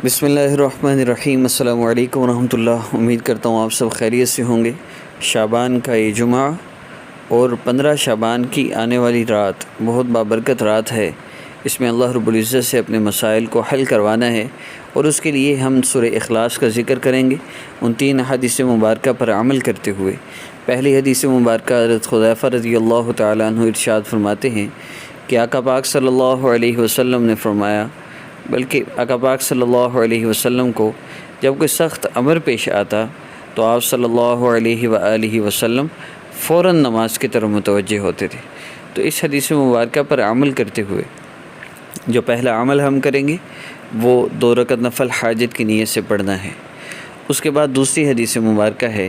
بسم اللہ الرحمن الرحیم۔ السلام علیکم ورحمۃ اللہ۔ امید کرتا ہوں آپ سب خیریت سے ہوں گے۔ شعبان کا یہ جمعہ اور 15 شعبان کی آنے والی رات بہت بابرکت رات ہے۔ اس میں اللہ رب العزت سے اپنے مسائل کو حل کروانا ہے، اور اس کے لیے ہم سورہ اخلاص کا ذکر کریں گے ان 3 حدیث مبارکہ پر عمل کرتے ہوئے۔ پہلی حدیث مبارکہ حضرت حذیفہ رضی اللہ تعالیٰ عنہ ارشاد فرماتے ہیں کہ آقا پاک صلی اللہ علیہ وسلم نے فرمایا، بلکہ آقا پاک صلی اللہ علیہ وسلم کو جب کوئی سخت امر پیش آتا تو آپ صلی اللہ علیہ وآلہ وسلم فوراً نماز کی طرف متوجہ ہوتے تھے۔ تو اس حدیث مبارکہ پر عمل کرتے ہوئے جو پہلا عمل ہم کریں گے وہ 2 رکعت نفل حاجت کی نیت سے پڑھنا ہے۔ اس کے بعد دوسری حدیث مبارکہ ہے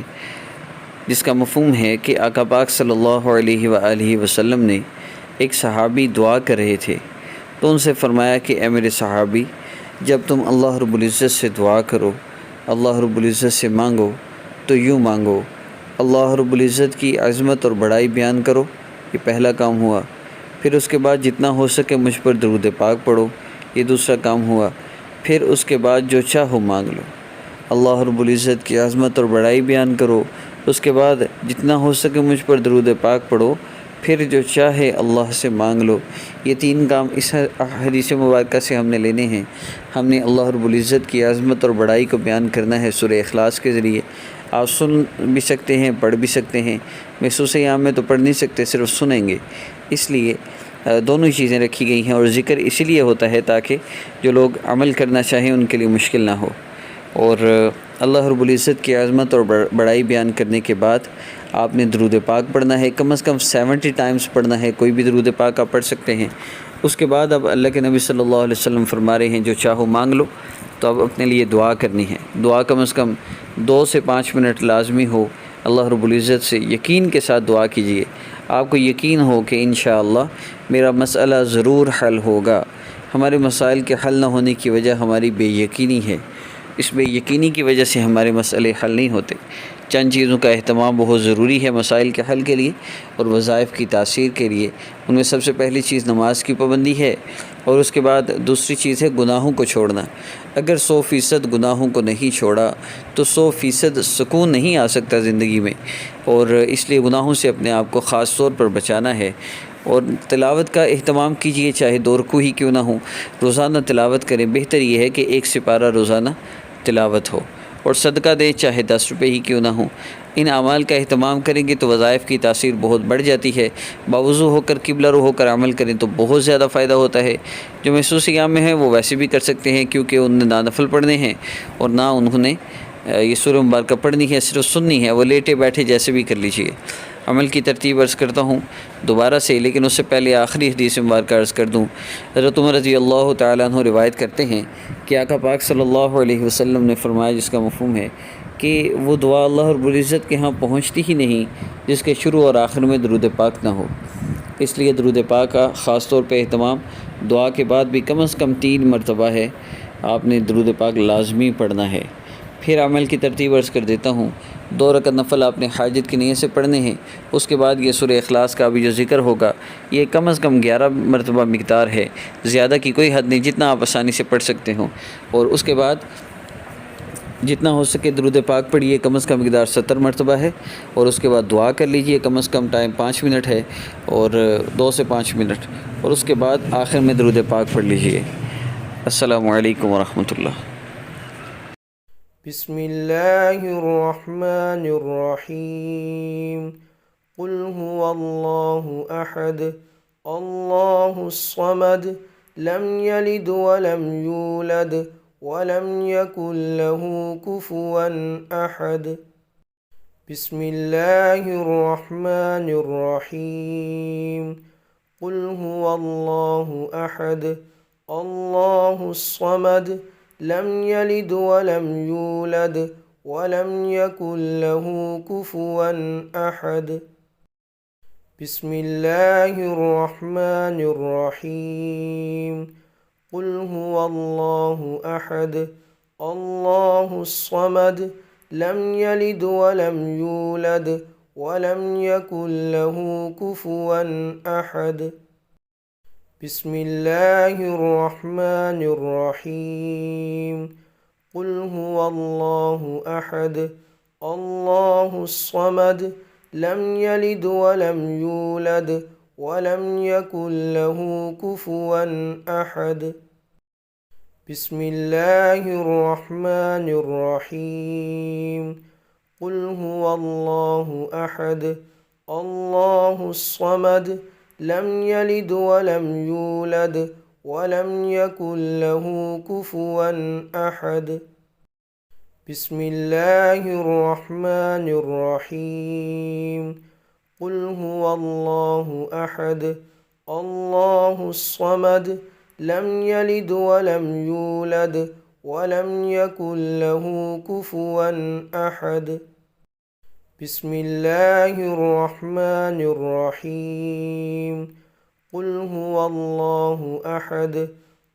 جس کا مفہوم ہے کہ آقا پاک صلی اللہ علیہ وآلہ وسلم نے ایک صحابی دعا کر رہے تھے تو ان سے فرمایا کہ اے میرے صحابی، جب تم اللہ رب العزت سے دعا کرو، اللہ رب العزت سے مانگو تو یوں مانگو، اللہ رب العزت کی عظمت اور بڑائی بیان کرو، یہ پہلا کام ہوا۔ پھر اس کے بعد جتنا ہو سکے مجھ پر درود پاک پڑھو، یہ دوسرا کام ہوا۔ پھر اس کے بعد جو چاہو مانگ لو، اللہ رب العزت کی عظمت اور بڑائی بیان کرو، اس کے بعد جتنا ہو سکے مجھ پر درود پاک پڑھو، پھر جو چاہے اللہ سے مانگ لو۔ یہ 3 کام اس حدیث مبارکہ سے ہم نے لینے ہیں۔ ہم نے اللہ رب العزت کی عظمت اور بڑائی کو بیان کرنا ہے سورہ اخلاص کے ذریعے۔ آپ سن بھی سکتے ہیں، پڑھ بھی سکتے ہیں، محسوس عام میں تو پڑھ نہیں سکتے، صرف سنیں گے۔ اس لیے دونوں چیزیں رکھی گئی ہیں، اور ذکر اسی لیے ہوتا ہے تاکہ جو لوگ عمل کرنا چاہیں ان کے لیے مشکل نہ ہو۔ اور اللہ رب العزت کی عظمت اور بڑائی بیان کرنے کے بعد آپ نے درود پاک پڑھنا ہے، کم از کم 70 ٹائمز پڑھنا ہے، کوئی بھی درود پاک آپ پڑھ سکتے ہیں۔ اس کے بعد اب اللہ کے نبی صلی اللہ علیہ وسلم فرما رہے ہیں جو چاہو مانگ لو، تو اب اپنے لیے دعا کرنی ہے۔ دعا کم از کم 2 سے 5 منٹ لازمی ہو، اللہ رب العزت سے یقین کے ساتھ دعا کیجیے۔ آپ کو یقین ہو کہ انشاءاللہ میرا مسئلہ ضرور حل ہوگا۔ ہمارے مسائل کے حل نہ ہونے کی وجہ ہماری بے یقینی ہے، اس بے یقینی کی وجہ سے ہمارے مسئلے حل نہیں ہوتے۔ چند چیزوں کا اہتمام بہت ضروری ہے مسائل کے حل کے لیے اور وظائف کی تاثیر کے لیے۔ ان میں سب سے پہلی چیز نماز کی پابندی ہے، اور اس کے بعد دوسری چیز ہے گناہوں کو چھوڑنا۔ اگر 100% گناہوں کو نہیں چھوڑا تو 100% سکون نہیں آ سکتا زندگی میں، اور اس لیے گناہوں سے اپنے آپ کو خاص طور پر بچانا ہے۔ اور تلاوت کا اہتمام کیجیے، چاہے 2 رکوع ہی کیوں نہ ہوں، روزانہ تلاوت کریں۔ بہتر یہ ہے کہ 1 سپارہ روزانہ تلاوت ہو، اور صدقہ دیں چاہے 10 روپے ہی کیوں نہ ہوں۔ ان اعمال کا اہتمام کریں گے تو وظائف کی تاثیر بہت بڑھ جاتی ہے۔ باوضو ہو کر، قبلہ رو ہو کر عمل کریں تو بہت زیادہ فائدہ ہوتا ہے۔ جو محسوس عام میں ہیں وہ ویسے بھی کر سکتے ہیں، کیونکہ انہوں نے نہ نفل پڑھنے ہیں اور نہ انہوں نے یہ سورہ مبارکہ پڑھنی ہے، صرف سننی ہے، وہ لیٹے بیٹھے جیسے بھی کر لیجئے۔ عمل کی ترتیب عرض کرتا ہوں دوبارہ سے، لیکن اس سے پہلے آخری حدیث مبارکہ عرض کر دوں۔ حضرت عمر رضی اللہ تعالیٰ عنہ روایت کرتے ہیں کہ آقا پاک صلی اللہ علیہ وسلم نے فرمایا، جس کا مفہوم ہے کہ وہ دعا اللہ رب العزت کے ہاں پہنچتی ہی نہیں جس کے شروع اور آخر میں درود پاک نہ ہو۔ اس لیے درود پاک کا خاص طور پہ اہتمام دعا کے بعد بھی کم از کم 3 مرتبہ ہے، آپ نے درود پاک لازمی پڑھنا ہے۔ پھر عمل کی ترتیب عرض کر دیتا ہوں۔ 2 رکعت نفل آپ نے حاجت کی نیت سے پڑھنے ہیں۔ اس کے بعد یہ سورہ اخلاص کا بھی جو ذکر ہوگا یہ کم از کم 11 مرتبہ مقدار ہے، زیادہ کی کوئی حد نہیں، جتنا آپ آسانی سے پڑھ سکتے ہوں۔ اور اس کے بعد جتنا ہو سکے درود پاک پڑھیے، کم از کم مقدار 70 مرتبہ ہے، اور اس کے بعد دعا کر لیجئے، کم از کم ٹائم 5 منٹ ہے، اور 2 سے 5 منٹ، اور اس کے بعد آخر میں درود پاک پڑھ لیجئے۔ السلام علیکم ورحمۃ اللہ۔ بسم اللہ الرحمن الرحیم۔ قل هو اللہ احد اللہ الصمد لم یلد ولم یولد ولم یکن له کفوا احد۔ بسم اللہ الرحمن الرحیم۔ قل هو اللہ احد اللہ الصمد لم یلد ولم یولد ولم یکن له کفوا احد۔ بسم اللہ الرحمن الرحیم۔ قل هو اللہ احد اللہ الصمد لم یلد ولم یولد ولم یکن له کفوا احد۔ بسم الله الرحمن الرحيم قل هو الله أحد الله الصمد لم يلد ولم يولد ولم يكن له كفوا أحد بسم الله الرحمن الرحيم قل هو الله أحد الله الصمد لم يلد ولم يولد ولم يكن له كفوا أحد بسم الله الرحمن الرحيم قل هو الله أحد الله الصمد لم يلد ولم يولد ولم يكن له كفوا أحد بسم الله الرحمن الرحيم قل هو الله أحد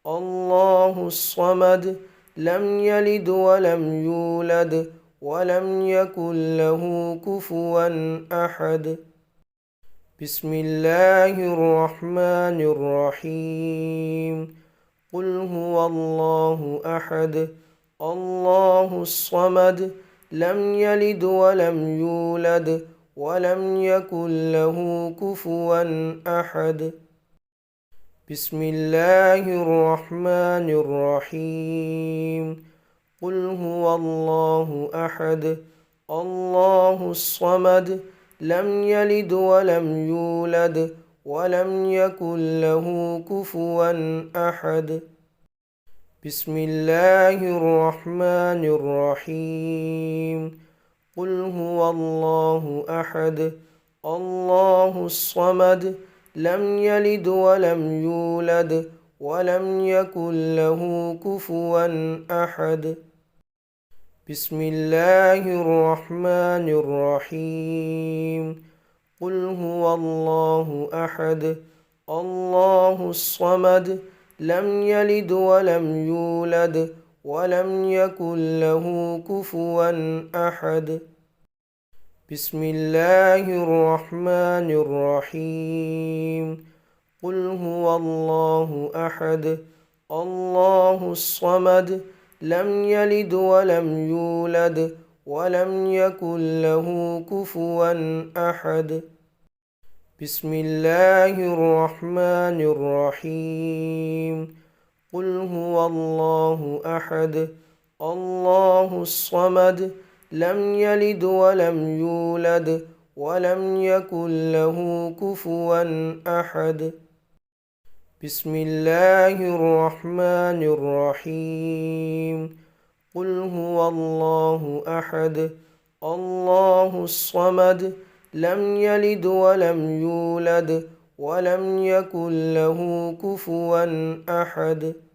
الله الصمد لم يلد ولم يولد ولم يكن له كفوا أحد بسم الله الرحمن الرحيم قل هو الله أحد الله الصمد لم يلد ولم يولد ولم يكن له كفوا أحد بسم الله الرحمن الرحيم قل هو الله أحد الله الصمد لم يلد ولم يولد ولم يكن له كفوا أحد بسم الله الرحمن الرحيم قل هو الله أحد الله الصمد لم يلد ولم يولد ولم يكن له كفوا أحد بسم الله الرحمن الرحيم قل هو الله أحد الله الصمد لم يلد ولم يولد ولم يكن له كفوا أحد بسم الله الرحمن الرحيم قل هو الله أحد الله الصمد لم يلد ولم يولد ولم يكن له كفوا أحد بسم الله الرحمن الرحيم قل هو الله أحد الله الصمد لم يلد ولم يولد ولم يكن له كفوا أحد بسم الله الرحمن الرحيم قل هو الله أحد الله الصمد لم يلد ولم يولد ولم يكن له كفوا أحد